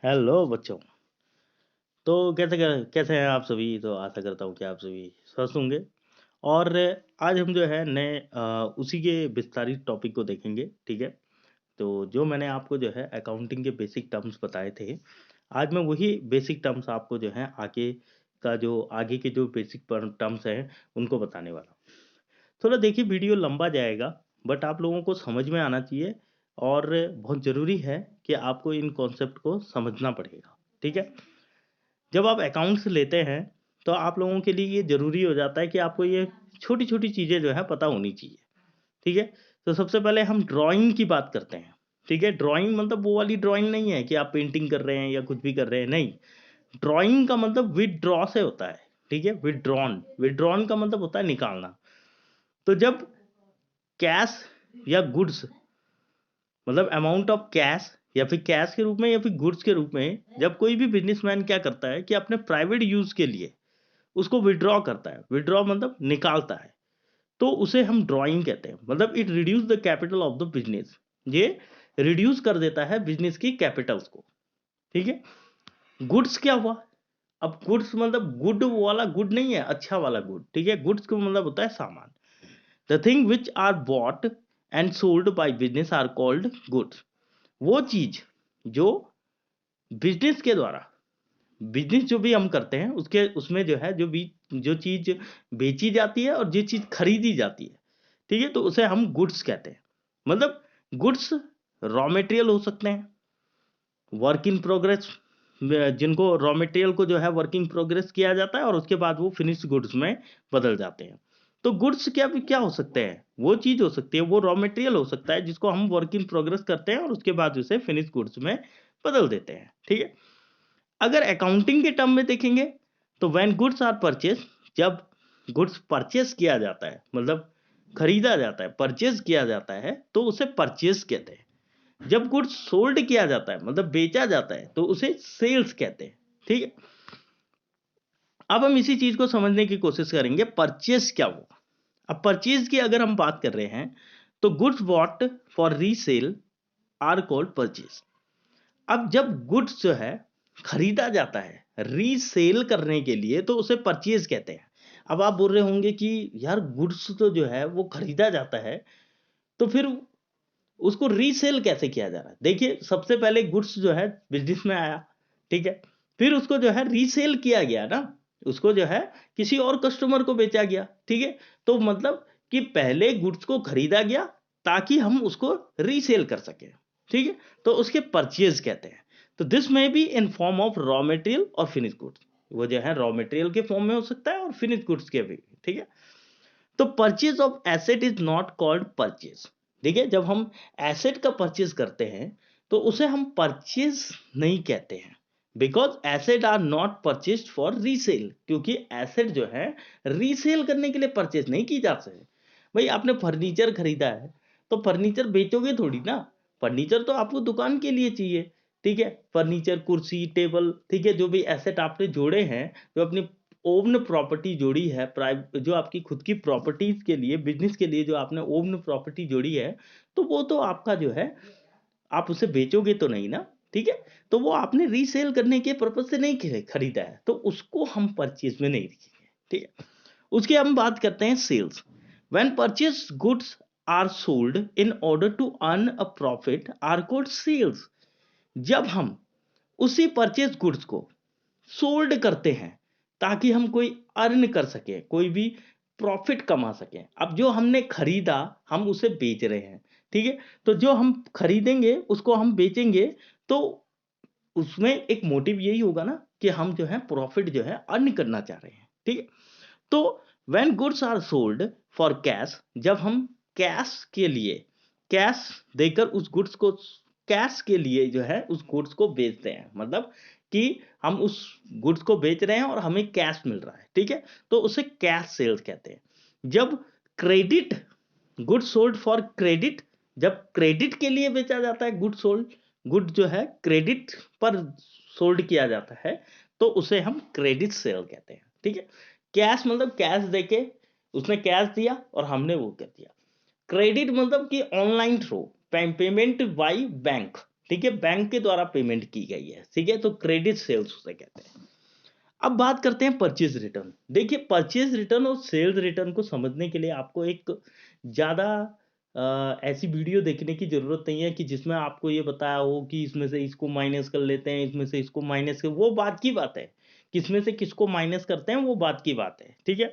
Hello बच्चों। तो कैसे हैं आप सभी। तो आशा करता हूँ कि आप सभी स्वस्थ होंगे। और आज हम जो है नए उसी के विस्तारित टॉपिक को देखेंगे। ठीक है। तो जो मैंने आपको जो है अकाउंटिंग के बेसिक टर्म्स बताए थे, आज मैं वही बेसिक टर्म्स आपको जो है आगे के जो बेसिक टर्म्स हैं उनको बताने वाला हूँ। थोड़ा देखिए वीडियो लंबा जाएगा, बट आप लोगों को समझ में आना चाहिए। और बहुत ज़रूरी है कि आपको इन कॉन्सेप्ट को समझना पड़ेगा। ठीक है। जब आप अकाउंट्स लेते हैं तो आप लोगों के लिए ये ज़रूरी हो जाता है कि आपको ये छोटी-छोटी चीज़ें जो है पता होनी चाहिए। ठीक है? तो सबसे पहले हम ड्राइंग की बात करते हैं। ठीक है? ड्राइंग मतलब वो वाली ड्राइंग नहीं है कि आप पेंटिंग कर रहे हैं या कुछ भी कर रहे हैं, नहीं। ड्राइंग का मतलब विथड्रॉ से होता है। ठीक है? विथड्रॉन विथड्रॉन का मतलब होता है निकालना। तो जब कैश या गुड्स मतलब अमाउंट ऑफ कैश या फिर कैश के रूप में या फिर गुड्स के रूप में जब कोई भी बिजनेसमैन क्या करता है कि अपने प्राइवेट यूज़ के लिए उसको विड्रॉ करता है। विड्रॉ मतलब निकालता है। तो उसे हम ड्राइंग कहते हैं। मतलब it reduce the capital of the business. ये रिड्यूस कर देता है बिजनेस की कैपिटल्स को। ठीक है। गुड्स क्या हुआ? अब गुड्स मतलब गुड वाला गुड नहीं है, अच्छा वाला गुड। ठीक है। गुड्स का मतलब होता है सामान। The thing which are bought and sold by business are called goods. वो चीज जो बिजनेस के द्वारा बिजनेस जो भी हम करते हैं उसके उसमें जो है जो चीज बेची जाती है और जो चीज खरीदी जाती है। ठीक है। तो उसे हम गुड्स कहते हैं। मतलब गुड्स रॉ मटेरियल हो सकते हैं, वर्क इन प्रोग्रेस, जिनको रॉ मटेरियल को जो है वर्क इन प्रोग्रेस किया जाता है और उसके बाद वो फिनिश्ड गुड्स में बदल जाते हैं। तो गुड्स क्या हो सकते हैं? वो चीज हो सकती है, वो रॉ मटेरियल हो सकता है जिसको हम वर्क इन प्रोग्रेस करते हैं और उसके बाद उसे फिनिश्ड गुड्स में बदल देते हैं। ठीक है। अगर अकाउंटिंग के टर्म में देखेंगे तो व्हेन गुड्स आर परचेज, जब गुड्स परचेज किया जाता है मतलब खरीदा जाता है, परचेज किया जाता है, तो उसे परचेज कहते हैं। जब गुड्स सोल्ड किया जाता है मतलब बेचा जाता है तो उसे सेल्स कहते हैं। ठीक है। अब हम इसी चीज को समझने की कोशिश करेंगे, परचेज क्या हुआ। अब परचेज की अगर हम बात कर रहे हैं तो goods bought for resale are called purchase. अब जब गुड्स जो है खरीदा जाता है रीसेल करने के लिए तो उसे परचेज कहते हैं। अब आप बोल रहे होंगे कि यार गुड्स तो जो है वो खरीदा जाता है, तो फिर उसको रीसेल कैसे किया जा रहा है? देखिए सबसे पहले गुड्स जो है बिजनेस में आया। ठीक है। फिर उसको जो है रीसेल किया गया ना, उसको जो है किसी और कस्टमर को बेचा गया। ठीक है। तो मतलब कि पहले गुड्स को खरीदा गया ताकि हम उसको रीसेल कर सकें। ठीक है। तो उसके परचेज कहते हैं। तो दिस में be in form of raw material और फिनिश गुड्स। वो जो है रॉ मटेरियल के फॉर्म में हो सकता है और फिनिश गुड्स के भी। ठीक है। तो purchase of asset is not called purchase. देखिए जब हम एसेट का परचेज करते हैं तो उसे हम परचेज नहीं कहते हैं, because asset are not purchase for resale. क्योंकि एसेट जो है रीसेल करने के लिए परचेज नहीं की जा सकती। भाई आपने फर्नीचर खरीदा है तो फर्नीचर बेचोगे थोड़ी ना। फर्नीचर तो आपको दुकान के लिए चाहिए। ठीक है। फर्नीचर, कुर्सी, टेबल, ठीक है, जो भी एसेट आपने जोड़े हैं, जो अपनी ओन प्रॉपर्टी जोड़ी है, जो आपकी खुद की प्रॉपर्टीज के लिए, बिजनेस के लिए जो आपने ओन प्रॉपर्टी जोड़ी है, तो वो तो आपका जो है आप उसे बेचोगे तो नहीं ना। ठीक है। तो वो आपने रीसेल करने के पर्पज से नहीं खरीदा है, तो उसको हम परचेज में नहीं लिखेंगे। ठीक है। उसकी हम बात करते हैं sales. When purchase goods are sold in order to earn a profit are called sales. जब हम उसी परचेज गुड्स को सोल्ड करते हैं ताकि हम कोई अर्न कर सके, कोई भी प्रॉफिट कमा सके। अब जो हमने खरीदा हम उसे बेच रहे हैं। ठीक है। तो जो हम खरीदेंगे उसको हम बेचेंगे, तो उसमें एक मोटिव यही होगा ना कि हम जो है प्रॉफिट जो है अर्न करना चाह रहे हैं। ठीक है। तो when goods are sold for cash, जब हम कैश के लिए कैश देकर उस गुड्स को कैश के लिए जो है उस गुड्स को बेचते हैं, मतलब कि हम उस गुड्स को बेच रहे हैं और हमें कैश मिल रहा है। ठीक है। तो उसे कैश सेल्स कहते हैं। जब credit, good sold for credit, जब क्रेडिट के लिए बेचा जाता है गुड सोल्ड, गुड जो है क्रेडिट पर सोल्ड किया जाता है, तो उसे हम क्रेडिट सेल कहते हैं। ठीक है। कैश मतलब कैश देके, उसने कैश दिया और हमने वो कर दिया। क्रेडिट मतलब कि online through payment by bank. ठीक है, बैंक के द्वारा पेमेंट की गई है, ठीक है, तो क्रेडिट सेल्स उसे कहते हैं। अब बात करते हैं परचेज रिटर्न। देखिए, परचेज रिटर्न और सेल्स रिटर्न को समझने के लिए आपको एक ज़्यादा ऐसी वीडियो देखने की ज़रूरत नहीं है कि जिसमें आपको ये बताया हो कि इसमें से इसको माइनस कर लेते हैं, इसमें से इसको माइनस कर, वो बात की बात है। किसमें से किसको माइनस करते हैं वो बात की बात है, ठीक है।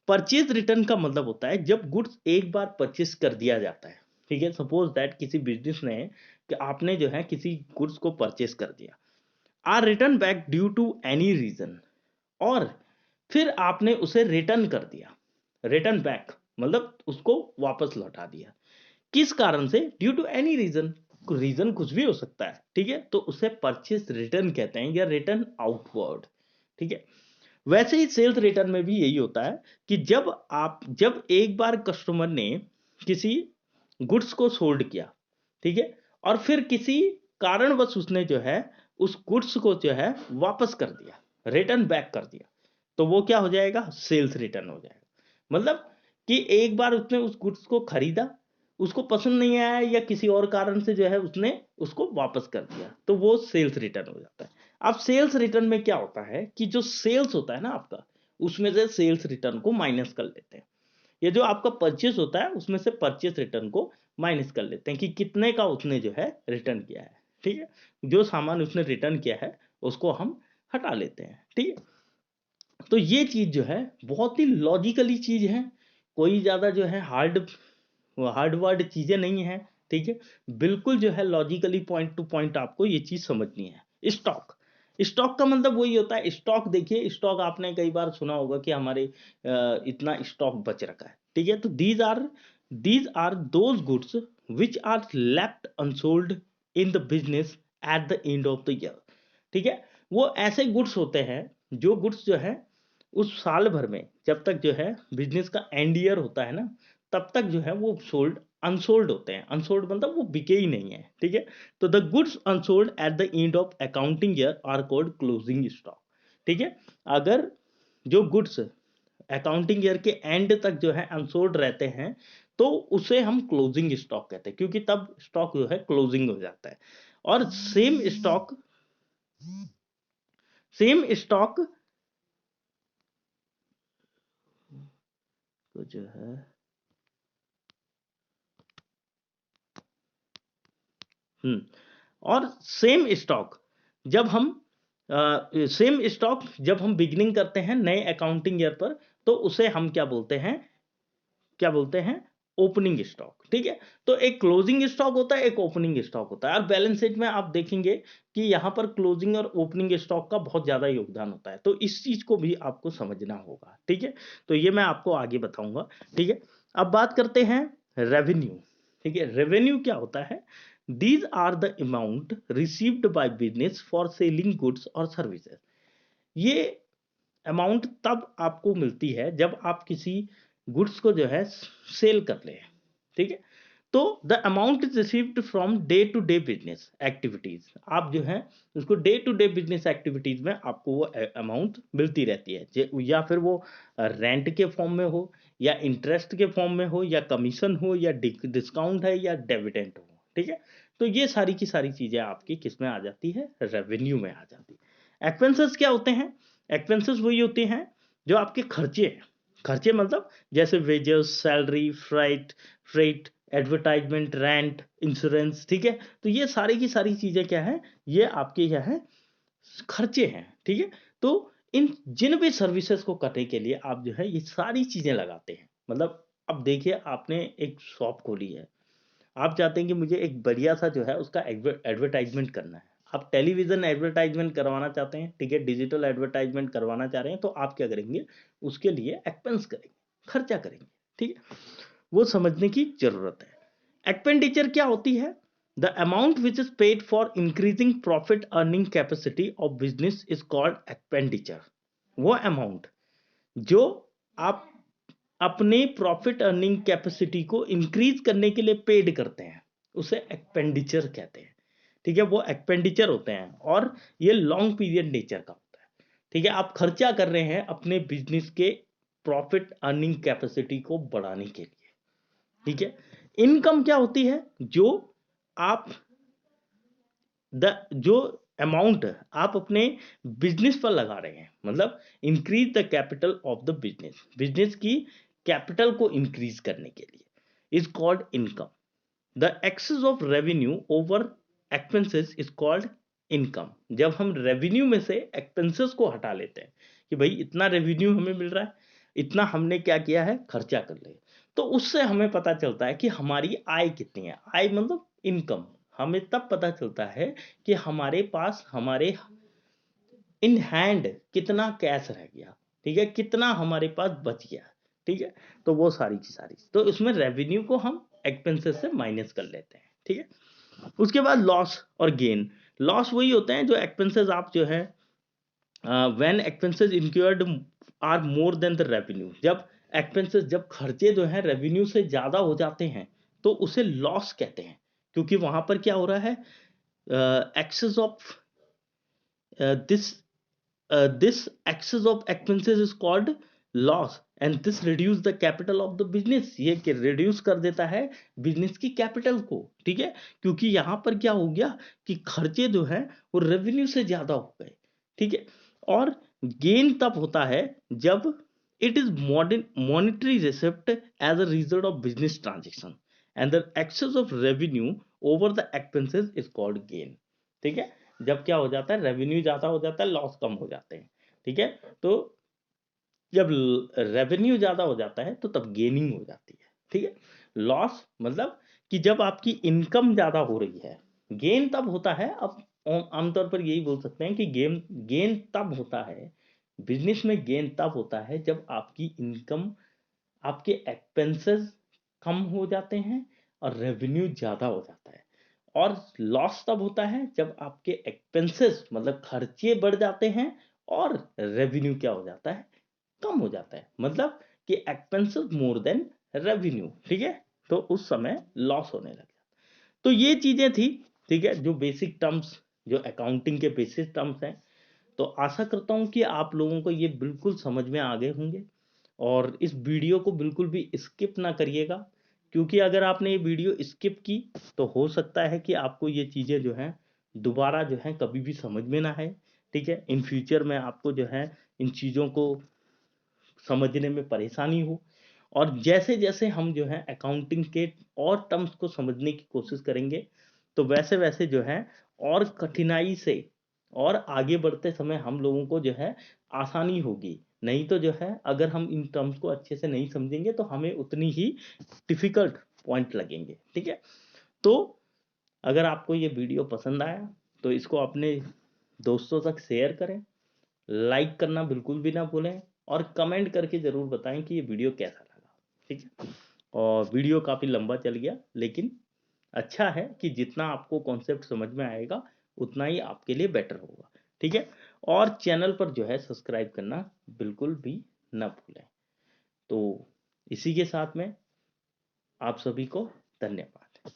परचेज रिटर्न का मतलब होता है जब गुड्स एक बार परचेज कर दिया जाता है, ठीक है। सपोज दैट किसी बिजनेस ने, कि आपने जो है किसी गुड्स को परचेज कर दिया, are return back due to any reason, और फिर आपने उसे रिटर्न कर दिया, रिटर्न बैक मतलब उसको वापस लौटा दिया। किस कारण से? Due to any reason, reason कुछ भी हो सकता है, ठीक है, तो उसे परचेज रिटर्न कहते हैं या रिटर्न आउटवर्ड, ठीक है। वैसे ही सेल्स रिटर्न में भी यही होता है कि जब एक बार कस्टमर ने किसी गुड्स को सोल्ड किया, ठीक है, और फिर किसी कारणवश उसने जो है उस गुड्स को जो है वापस कर दिया, रिटर्न बैक कर दिया, तो वो क्या हो जाएगा? सेल्स रिटर्न हो जाएगा। मतलब कि एक बार उसने उस गुड्स को खरीदा, उसको पसंद नहीं आया या किसी और कारण से जो है उसने उसको वापस कर दिया, तो वो सेल्स रिटर्न हो जाता है। अब सेल्स रिटर्न में क्या होता है कि जो सेल्स होता है ना आपका, उसमें से सेल्स रिटर्न को माइनस कर लेते हैं। ये जो आपका परचेस होता है उसमें से परचेस रिटर्न को माइनस कर लेते हैं कि कितने का उसने जो है रिटर्न किया है, ठीक है। जो सामान उसने रिटर्न किया है उसको हम हटा लेते हैं, ठीक है। तो ये चीज जो है बहुत ही लॉजिकली चीज है, कोई ज्यादा जो है हार्ड वर्ड चीजें नहीं है, ठीक है। बिल्कुल जो है लॉजिकली पॉइंट टू पॉइंट आपको ये चीज समझनी है। स्टॉक, स्टॉक का मतलब वही होता है। स्टॉक, देखिए स्टॉक आपने कई बार सुना होगा कि हमारे इतना स्टॉक बच रखा है, ठीक है। तो these are those goods which are left unsold in the business at the end of the year, ठीक है। वो ऐसे गुड्स होते हैं, जो गुड्स जो है उस साल भर में जब तक जो है बिजनेस का एंड ईयर होता है ना, तब तक जो है वो अनसोल्ड होते हैं। अनसोल्ड मतलब वो बिके ही नहीं है, ठीक है। तो the goods unsold at the end of accounting year are called closing stock, ठीक है। अगर जो गुड्स अकाउंटिंग ईयर के एंड तक जो है अनसोल्ड रहते हैं, तो उसे हम क्लोजिंग स्टॉक कहते हैं, क्योंकि तब स्टॉक जो है क्लोजिंग हो जाता है। और सेम स्टॉक तो जो है और जब हम सेम स्टॉक जब हम बिगिनिंग करते हैं नए अकाउंटिंग ईयर पर, तो उसे हम क्या बोलते हैं ओपनिंग स्टॉक, ठीक है। तो एक क्लोजिंग स्टॉक होता है, एक ओपनिंग स्टॉक होता है। और बैलेंस शीट में आप देखेंगे कि यहाँ पर क्लोजिंग और ओपनिंग स्टॉक का बहुत ज्यादा योगदान होता है, तो इस चीज को भी आपको समझना होगा, ठीक है। तो ये मैं आपको आगे बताऊंगा, ठीक है। अब बात करते हैं रेवेन्यू, ठीक है। रेवेन्यू क्या होता है? These are the amount received by business for selling goods और सर्विसेज। ये अमाउंट तब आपको मिलती है जब आप किसी गुड्स को जो है सेल कर ले, ठीक है। तो the amount is received from day to day business activities. आप जो है उसको day to day business activities में आपको वो अमाउंट मिलती रहती है, या फिर वो रेंट के फॉर्म में हो, या इंटरेस्ट के फॉर्म में हो, या कमीशन हो, या डिस्काउंट है, या डिविडेंड हो, ठीक है। तो ये सारी की सारी चीजें आपकी किस में आ जाती है? रेवेन्यू में आ जाती है। एक्सपेंसेस क्या होते हैं? एक्सपेंसेस वही होते हैं जो आपके खर्चे हैं। खर्चे मतलब जैसे wages, salary, freight, advertisement, rent, insurance, ठीक है। तो ये सारी की सारी चीजें क्या है? ये आपके क्या है? खर्चे हैं, ठीक है। तो इन जिन भी सर्विसेज को करने के लिए आप जो है ये सारी चीजें लगाते हैं। मतलब अब देखिए, आपने एक शॉप खोली है, आप चाहते हैं कि मुझे एक बढ़िया सा जो है उसका एडवर्टाइजमेंट करना है। आप टेलीविजन एडवर्टाइजमेंट करवाना चाहते हैं, ठीक है, डिजिटल एडवर्टाइजमेंट करवाना चाह रहे हैं, तो आप क्या करेंगे? उसके लिए एक्सपेंस करेंगे, खर्चा करेंगे, ठीक है। वो समझने की जरूरत है। एक्सपेंडिचर क्या होती है? The amount which is paid for increasing profit earning capacity of business is called expenditure. वो अमाउंट जो आप अपने प्रॉफिट अर्निंग कैपेसिटी को इंक्रीज करने के लिए पेड करते हैं, उसे एक्सपेंडिचर कहते हैं, ठीक है। वो एक्सपेंडिचर होते हैं और ये लॉन्ग पीरियड नेचर का होता है, ठीक है। आप खर्चा कर रहे हैं अपने बिजनेस के प्रॉफिट अर्निंग कैपेसिटी को बढ़ाने के लिए, ठीक है। इनकम क्या होती है? जो आप जो अमाउंट आप अपने बिजनेस पर लगा रहे हैं, मतलब increase the capital of the business, business की कैपिटल को इंक्रीज करने के लिए, is called income. The excess of revenue over expenses is called income. जब हम रेवेन्यू में से एक्सपेंसेस को हटा लेते हैं कि भाई इतना रेवेन्यू हमें मिल रहा है, इतना हमने क्या किया है, खर्चा कर लिया, तो उससे हमें पता चलता है कि हमारी आय कितनी है। आय मतलब इनकम। हमें तब पता चलता है कि हमारे पास, हमारे इन हैंड कितना कैश रह गया, ठीक है, कितना हमारे पास बच गया, ठीक है। तो वो सारी की सारी, तो इसमें रेवेन्यू को हम एक्सपेंसेस से माइनस कर लेते हैं, ठीक है। उसके बाद लॉस और गेन। लॉस वही होते हैं जो एक्सपेंसेस आप जो है, when expenses incurred are more than the revenue, जब एक्सपेंसेस, जब खर्चे जो हैं रेवेन्यू से ज्यादा हो जाते हैं तो उसे लॉस कहते हैं, क्योंकि वहां पर क्या हो रहा है, excess of this this excess of expenses is called loss and this reduce the capital of the business, ये रिड्यूस कर देता है बिजनेस की कैपिटल को, ठीक है। क्योंकि यहां पर क्या हो गया कि खर्चे जो है वो रेवेन्यू से ज्यादा हो गए, ठीक है। और गेन तब होता है जब it is monetary receipt as a result of business transaction and the excess of revenue over the expenses is called gain, ठीक है। जब क्या हो जाता है, रेवेन्यू ज्यादा हो जाता है, लॉस कम हो जाते हैं, ठीक है। तो जब रेवेन्यू ज्यादा हो जाता है तो तब गेनिंग हो जाती है, ठीक है। लॉस मतलब कि जब आपकी इनकम ज्यादा हो रही है। गेन तब होता है, अब आमतौर पर यही बोल सकते हैं कि गेन गेन तब होता है, बिजनेस में गेन तब होता है जब आपकी इनकम, आपके एक्सपेंसेस कम हो जाते हैं और रेवेन्यू ज्यादा हो जाता है। और लॉस तब होता है जब आपके एक्सपेंसेस मतलब खर्चे बढ़ जाते हैं और रेवेन्यू क्या हो जाता है, कम हो जाता है, मतलब कि एक्सपेंसेस मोर देन रेवेन्यू, ठीक है। तो उस समय लॉस होने लग जाता है। तो ये चीजें थी, ठीक है, जो बेसिक टर्म्स, जो अकाउंटिंग के बेसिक टर्म्स हैं। तो आशा करता हूं कि आप लोगों को ये बिल्कुल समझ में आ गए होंगे और इस वीडियो को बिल्कुल भी स्किप ना करिएगा, क्योंकि अगर आपने ये वीडियो स्किप की तो हो सकता है कि आपको ये चीज़ें जो हैं दोबारा जो है कभी भी समझ में ना आए, ठीक है। इन फ्यूचर में आपको जो है इन चीज़ों को समझने में परेशानी हो। और जैसे जैसे हम जो है अकाउंटिंग के और टर्म्स को समझने की कोशिश करेंगे तो वैसे वैसे जो है और कठिनाई से और आगे बढ़ते समय हम लोगों को जो है आसानी होगी। नहीं तो जो है अगर हम इन टर्म्स को अच्छे से नहीं समझेंगे तो हमें उतनी ही डिफिकल्ट पॉइंट लगेंगे, ठीक है। तो अगर आपको ये वीडियो पसंद आया तो इसको अपने दोस्तों तक शेयर करें, लाइक करना बिल्कुल भी ना भूलें और कमेंट करके ज़रूर बताएं कि ये वीडियो कैसा लगा, ठीक है। और वीडियो काफ़ी लंबा चल गया, लेकिन अच्छा है कि जितना आपको कॉन्सेप्ट समझ में आएगा उतना ही आपके लिए बेटर होगा, ठीक है। और चैनल पर जो है सब्सक्राइब करना बिल्कुल भी ना भूलें। तो इसी के साथ में आप सभी को धन्यवाद।